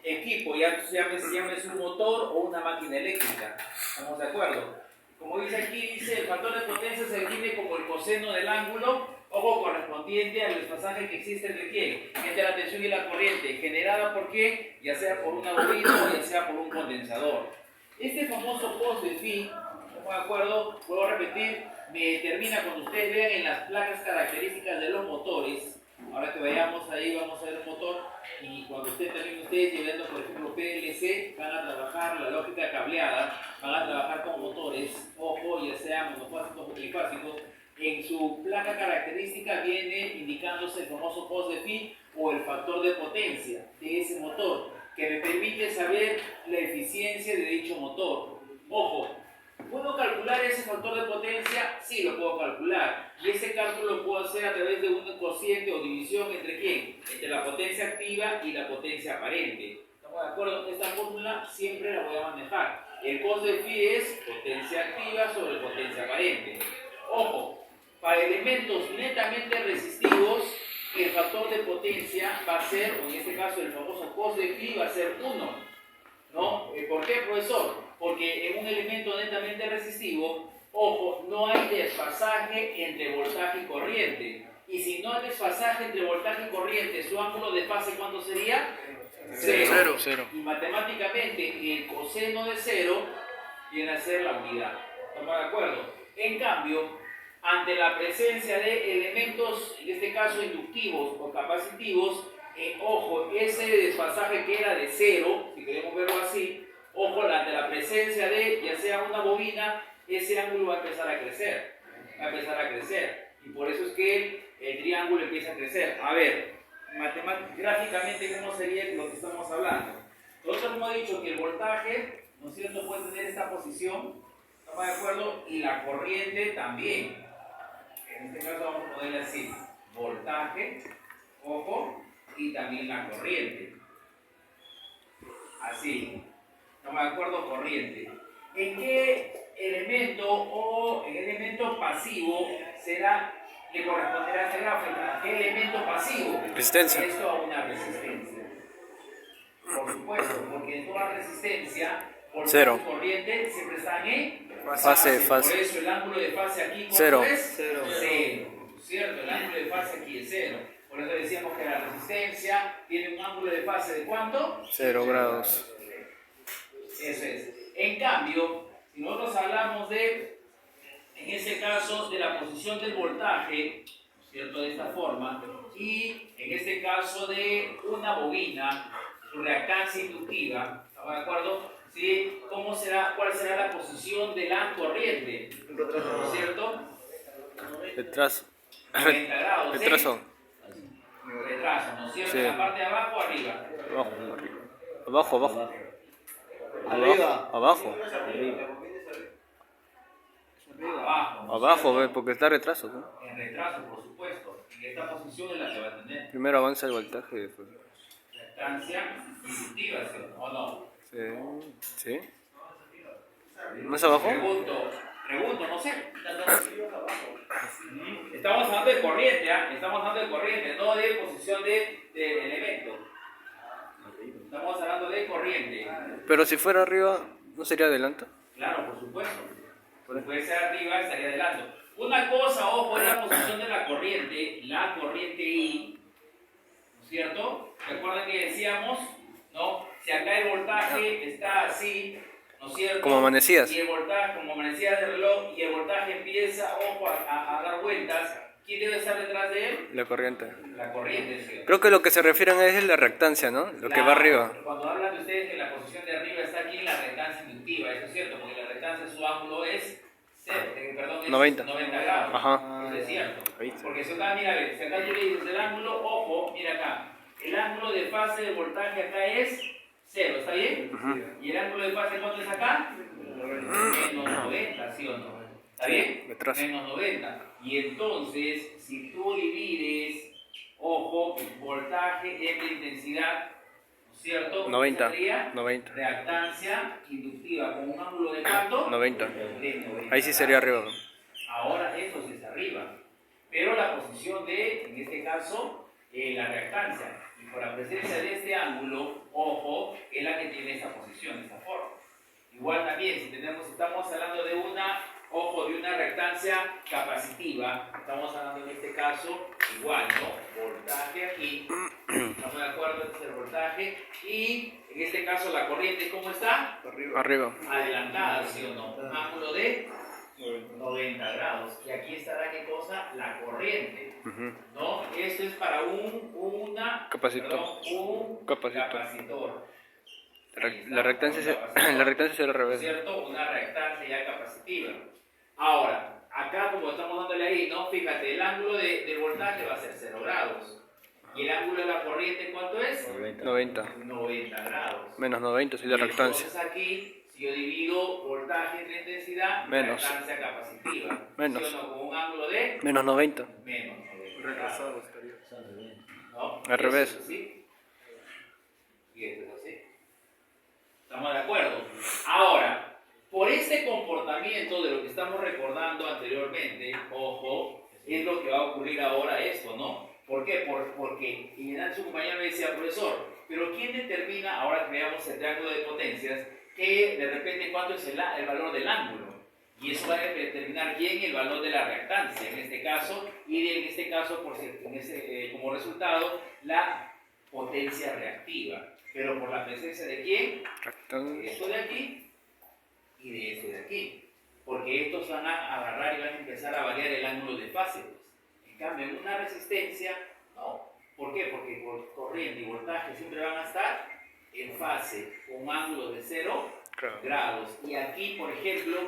equipo, ya llame un motor o una máquina eléctrica. ¿Estamos de acuerdo? Como dice aquí, dice el factor de potencia se define como el coseno del ángulo, ojo, correspondiente al desfasaje que existe entre quién, entre la tensión y la corriente, generada por qué, ya sea por una bobina o ya sea por un condensador. Este famoso cos de phi, ¿estamos de acuerdo? Vuelvo a repetir, me determina cuando ustedes vean en las placas características de los motores. Ahora que vayamos ahí, vamos a ver un motor, y cuando ustedes llevando, por ejemplo, PLC, van a trabajar la lógica cableada, van a trabajar con motores, ojo, ya sean monofásicos o trifásicos. En su placa característica viene indicándose el famoso cos de phi o el factor de potencia de ese motor, que me permite saber la eficiencia de dicho motor. Ojo, ¿puedo calcular ese factor de potencia? Sí, lo puedo calcular. Y ese cálculo lo puedo hacer a través de un cociente o división ¿entre quién? Entre la potencia activa y la potencia aparente. ¿Estamos de acuerdo? Esta fórmula siempre la voy a manejar. El cos de phi es potencia activa sobre potencia aparente. Ojo, para elementos netamente resistivos, el factor de potencia va a ser, o en este caso el famoso cos de phi va a ser 1. ¿No? ¿Por qué, profesor? Porque en un elemento netamente resistivo, ojo, no hay desfasaje entre voltaje y corriente. Y si no hay desfasaje entre voltaje y corriente, ¿su ángulo de fase cuánto sería? Cero. Y matemáticamente el coseno de 0 viene a ser la unidad. ¿Estamos de acuerdo? En cambio, ante la presencia de elementos, en este caso inductivos o capacitivos, ojo, ese desfasaje que era de 0, si queremos verlo así, ojo, ante la presencia de ya sea una bobina, ese ángulo va a empezar a crecer. Y por eso es que el triángulo empieza a crecer. A ver, gráficamente, ¿cómo sería lo que estamos hablando? Nosotros hemos dicho que el voltaje, ¿no es cierto?, puede tener esta posición, ¿estamos de acuerdo? Y la corriente también. En este caso vamos a ponerle así, voltaje, ojo, y también la corriente. Así, ¿estamos de acuerdo? Corriente. ¿En qué elemento o en elemento pasivo le corresponderá a esta gráfica? ¿Qué elemento pasivo? Resistencia. Esto a una resistencia. Por supuesto, porque en toda resistencia, Cero. y corriente siempre están en Fase. Por eso el ángulo de fase aquí, ¿cuánto Cero. es? Cero. ¿Cierto? El ángulo de fase aquí es 0. Por eso decíamos que la resistencia tiene un ángulo de fase de ¿cuánto? 0 grados. Eso es. En cambio, si nosotros hablamos en este caso, de la posición del voltaje, ¿cierto? De esta forma, y en este caso de una bobina, su reactancia inductiva, ¿estamos de acuerdo? ¿Sí? ¿Cuál será la posición de la corriente? ¿No es cierto? Retraso. 90 grados. Retraso. Retraso, ¿no es cierto? Sí. ¿En la parte de abajo o arriba? Abajo. Arriba. Abajo. Abajo, ve, porque está retraso, ¿no? En retraso, por supuesto. En esta posición es la que va a tener. Primero avanza el voltaje y después. Reactancia inductiva, ¿sí? ¿O no? Sí. ¿No es abajo? Pregunto, no sé. Estamos hablando de corriente, Estamos hablando de corriente, no de posición de elemento. Estamos hablando de corriente. Pero si fuera arriba, ¿no sería adelante? Claro, por supuesto. Si puede ser arriba, estaría adelante. Una cosa, ojo, es la posición de la corriente I, ¿no es cierto? Recuerden que decíamos, ¿no? Si acá el voltaje está así, ¿no es cierto? Como amanecías. Y el voltaje, como amanecías del reloj, y el voltaje empieza, ojo, a dar vueltas, ¿quién debe estar detrás de él? La corriente. La corriente, ¿sí? Creo que lo que se refieren es la reactancia, ¿no? Lo que va arriba. Cuando hablan de ustedes que la posición de arriba está aquí en la reactancia inductiva, eso es cierto, porque la reactancia, su ángulo es 90 grados. Ajá. Eso es cierto. Porque si acá, mira, si acá tú le dices el ángulo, ojo, mira acá, el ángulo de fase de voltaje acá es 0, ¿está bien? ¿Y el ángulo de fase cuánto es acá? Menos 90, ¿sí o no? ¿Está bien? Menos 90. Y entonces, si tú divides, ojo, voltaje entre intensidad, ¿no es cierto? 90. Sería 90. reactancia inductiva con un ángulo de ¿cuánto? 90. De 90. Ahí sí sería arriba. Ahora eso sí es arriba. Pero la posición de, en este caso, la reactancia. Y por la presencia de este ángulo, ojo, es la que tiene esta posición, esta forma. Igual también, si estamos hablando de una reactancia capacitiva, estamos hablando en este caso, igual, ¿no? Voltaje aquí, estamos de acuerdo, este es el voltaje, y en este caso la corriente, ¿cómo está? Arriba. Adelantada, ¿sí o no? Un ángulo de 90 grados. Y aquí estará, ¿qué cosa? La corriente, ¿no? Esto es para un capacitor. La reactancia será al revés. ¿Cierto? Una reactancia ya capacitiva. Ahora, acá como estamos dándole ahí, ¿no? Fíjate, el ángulo de voltaje va a ser 0 grados. ¿Y el ángulo de la corriente cuánto es? 90. 90 grados. Menos 90 si la reactancia. Entonces aquí, si yo divido voltaje entre intensidad, menos. reactancia capacitiva. Menos. ¿Sí o no? Con un ángulo de menos 90. Menos 90. Retrasado grados. estaría. ¿No? Al revés. Esto es así. Y esto es así. ¿Estamos de acuerdo? Ahora, por este comportamiento de lo que estamos recordando anteriormente, ojo, es lo que va a ocurrir ahora esto, ¿no? ¿Por qué? Porque en su compañero me decía, profesor, pero ¿quién determina, ahora que veamos el triángulo de potencias, que de repente cuánto es el valor del ángulo? Y eso va a determinar quién el valor de la reactancia, en este caso, y en este caso, como resultado, la potencia reactiva. Pero por la presencia de quién? De esto de aquí y de esto de aquí. Porque estos van a agarrar y van a empezar a variar el ángulo de fase. En cambio, en una resistencia, no. ¿Por qué? Porque corriente y voltaje siempre van a estar en fase, con un ángulo de 0 grados. Y aquí, por ejemplo,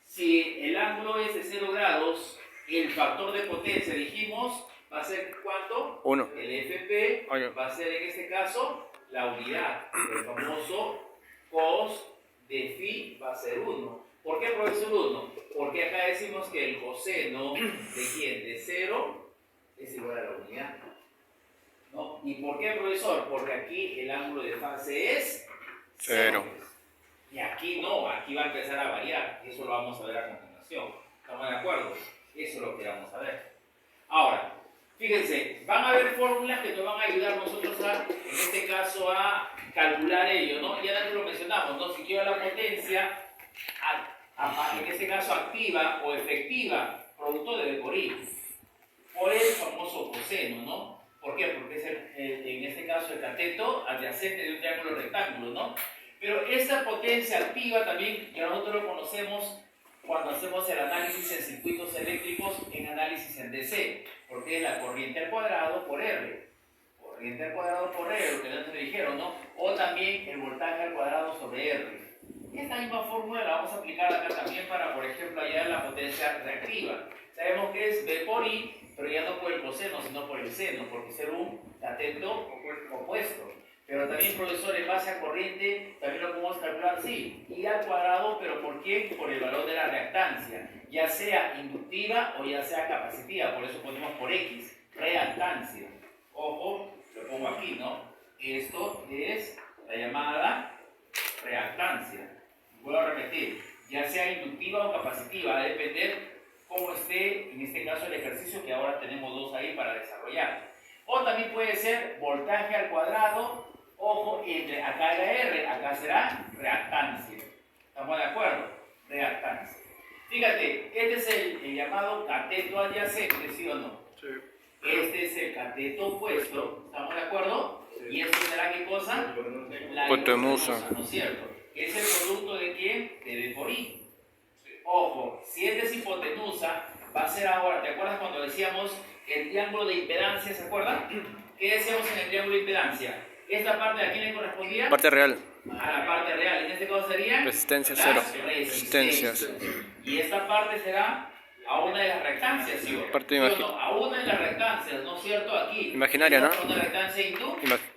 si el ángulo es de 0 grados, el factor de potencia, dijimos, va a ser ¿cuánto? 1. El FP va a ser en este caso la unidad, el famoso cos de phi va a ser 1. ¿Por qué, profesor, 1? Porque acá decimos que el coseno de quién, de 0, es igual a la unidad, ¿no? ¿Y por qué, profesor? Porque aquí el ángulo de fase es 0. Y aquí no, aquí va a empezar a variar, y eso lo vamos a ver a continuación. ¿Estamos de acuerdo? Eso es lo que vamos a ver. Ahora, fíjense, van a haber fórmulas que nos van a ayudar nosotros en este caso, a calcular ello, ¿no? Ya antes lo mencionamos, ¿no? Si quiero la potencia, en este caso activa o efectiva, producto de B por I, por el famoso coseno, ¿no? ¿Por qué? Porque es en este caso el cateto adyacente de un triángulo rectángulo, ¿no? Pero esta potencia activa también, ya nosotros lo conocemos cuando hacemos el análisis en circuitos eléctricos, en análisis en DC, porque es la corriente al cuadrado por R. Corriente al cuadrado por R, lo que antes me dijeron, ¿no? O también el voltaje al cuadrado sobre R. Esta misma fórmula la vamos a aplicar acá también para, por ejemplo, hallar la potencia reactiva. Sabemos que es B por I, pero ya no por el coseno, sino por el seno, porque ser un cateto opuesto. Pero también, profesor, en base a corriente, también lo podemos calcular, sí, I al cuadrado, pero ¿por qué? Por el valor de la reactancia, ya sea inductiva o ya sea capacitiva, por eso ponemos por X, reactancia. Ojo, lo pongo aquí, ¿no? Esto es la llamada reactancia. Vuelvo a repetir, ya sea inductiva o capacitiva, va a depender cómo esté, en este caso, el ejercicio, que ahora tenemos dos ahí para desarrollar. O también puede ser voltaje al cuadrado. Ojo, acá era R, acá será reactancia. ¿Estamos de acuerdo? Reactancia. Fíjate, este es el llamado cateto adyacente, ¿sí o no? Sí. Este es el cateto opuesto, ¿estamos de acuerdo? Sí. ¿Y esto será qué cosa? La hipotenusa, ¿no es cierto? Es el producto de quién? De B por I. Ojo, si esta es hipotenusa, va a ser ahora, ¿te acuerdas cuando decíamos el triángulo de impedancia, ¿se acuerdan? ¿Qué decíamos en el triángulo de impedancia? ¿Esta parte a quién le correspondía? Parte real. A la parte real. En este caso sería Resistencia 0. Resistencias. Y esta parte será a una de las reactancias, ¿sí? Parte a una de las reactancias, ¿no es cierto? Aquí. Imaginaria, ¿no? Una reactancia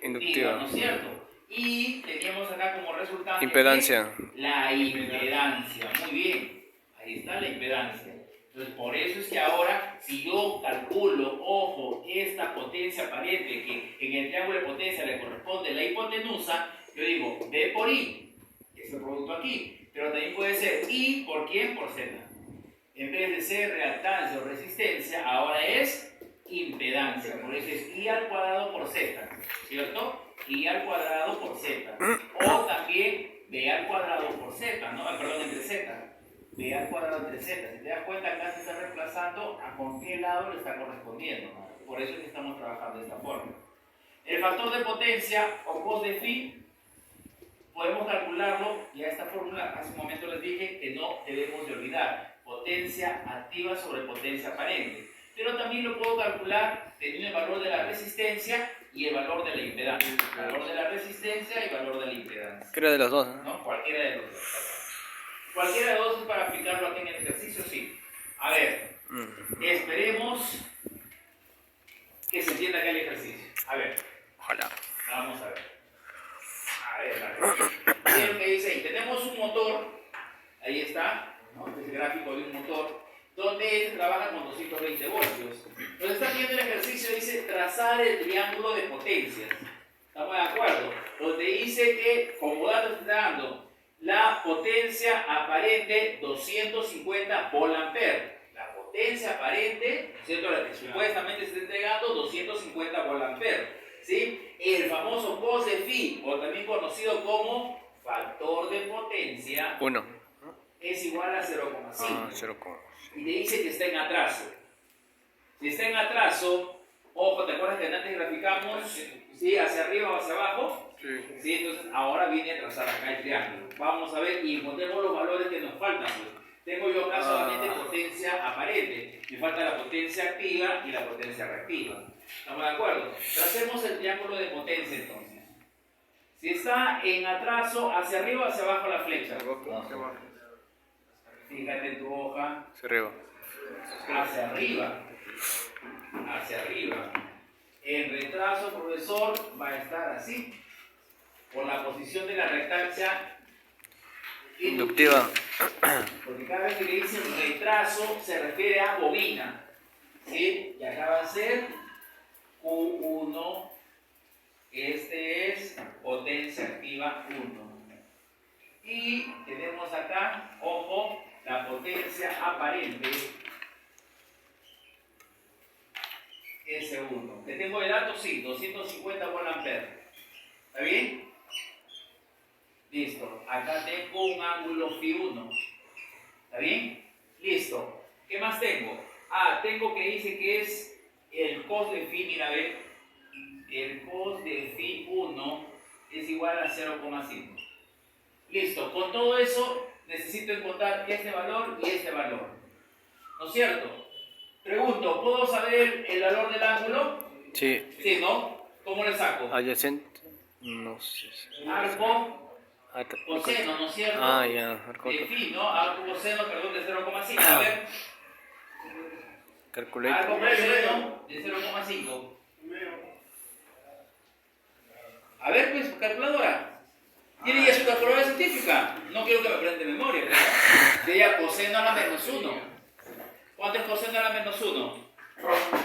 inductiva, ¿no es cierto? Y teníamos acá como resultante impedancia. La impedancia. Muy bien. Ahí está la impedancia. Entonces, por eso es que ahora, si yo calculo, ojo, esta potencia aparente, que en el triángulo de potencia le corresponde la hipotenusa, yo digo B por I, es el producto aquí, pero también puede ser I por quién, por Z. En vez de ser reactancia o resistencia, ahora es impedancia. Por eso es I al cuadrado por Z, ¿cierto? I al cuadrado por Z. O también B al cuadrado por Z, ¿no? Perdón, entre Z. B al cuadrado entre Z. Si te das cuenta, acá se está reemplazando a con qué lado le está correspondiendo, ¿no? Por eso es que estamos trabajando de esta forma. El factor de potencia o cos de phi podemos calcularlo, y a esta fórmula hace un momento les dije que no debemos de olvidar, potencia activa sobre potencia aparente, pero también lo puedo calcular teniendo el valor de la resistencia y el valor de la impedancia, el valor de la resistencia y el valor de la impedancia. Creo de los dos, ¿no? ¿No? Cualquiera de los dos. Cualquiera de los dos es para aplicarlo aquí en el ejercicio, sí. A ver, esperemos que se entienda acá el ejercicio. A ver, Ojalá. vamos a ver. Miren lo que dice ahí. Tenemos un motor, ahí está, ¿no? Este es el gráfico de un motor, donde trabaja con 220 voltios. Nos está viendo el ejercicio, dice trazar el triángulo de potencias. ¿Estamos de acuerdo? Donde dice que, como datos está dando, la potencia aparente 250 volt-ampere. La potencia aparente, ¿cierto? La que supuestamente se está entregando 250 volt-ampere. ¿Sí? El famoso cos de phi, o también conocido como factor de potencia, 1. es igual a 0,5. Ah, 0. Y te dice que está en atraso. Si está en atraso, ojo, ¿te acuerdas que antes graficamos ¿sí? Hacia arriba o hacia abajo? Sí. ¿Sí? Entonces ahora viene a trazar acá el triángulo. Vamos a ver y encontremos los valores que nos faltan. Pues. Tengo yo acá solamente potencia aparente. Me falta la potencia activa y la potencia reactiva. ¿Estamos de acuerdo? Tracemos el triángulo de potencia entonces. Si está en atraso, hacia arriba o hacia abajo la flecha. Fíjate en tu hoja. Hacia arriba. Hacia arriba. Hacia arriba. En retraso, profesor, va a estar así. Por la posición de la rectancia Inductiva. Porque cada vez que le dicen retraso se refiere a bobina. ¿Sí? Y acá va a ser Q1. Este es potencia activa 1. Y tenemos acá, ojo, la potencia aparente S1. ¿Le tengo de datos? Sí, 250 volt-ampere. ¿Está bien? Listo. Acá tengo un ángulo φ1. ¿Está bien? Listo. ¿Qué más tengo? Ah, tengo que dice que es el cos de phi, mira, ve. El cos de φ1 es igual a 0,5. Listo. Con todo eso necesito encontrar este valor y este valor. ¿No es cierto? Pregunto, ¿puedo saber el valor del ángulo? Sí. Sí, ¿no? ¿Cómo le saco? Adyacente. No sé. Arco coseno, ¿no es cierto? Ah, ya. Arco. De phi, ¿no? Arco coseno, perdón, de 0,5. A ver. Calculate. Arco coseno de 0,5. A ver, pues, calculadora. ¿Tiene ya su calculadora científica? No quiero que me aprenda de memoria, pero sería coseno a la menos 1. ¿Cuánto es coseno a la menos 1?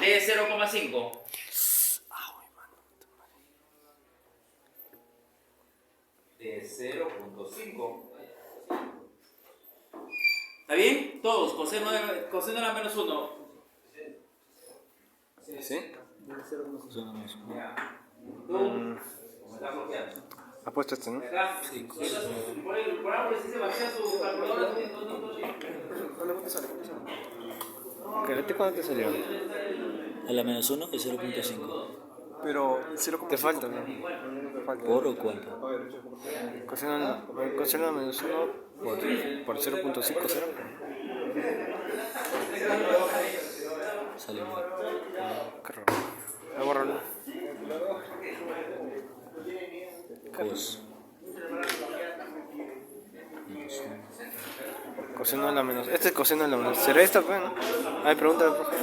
De 0,5. De 0,5. ¿Está bien? Todos, coseno a la menos 1. ¿Sí? Ya. Tú, me estás bloqueando. Apuesto este, ¿no? ¿Verdad? Sí. Por ahora si se vacía su calculadora. ¿Qué cuánto te salió? A la menos 1 es 0.5. Pero te falta, ¿no? ¿Por o cuánto? Coseno a menos 1 por 0.5, ¿será? Sale mal. Qué raro. Voy a borrarlo. Cos. Coseno a la menos. Este es coseno a la menos. ¿Será esta, pues, no? Ay, pregúntale, profe.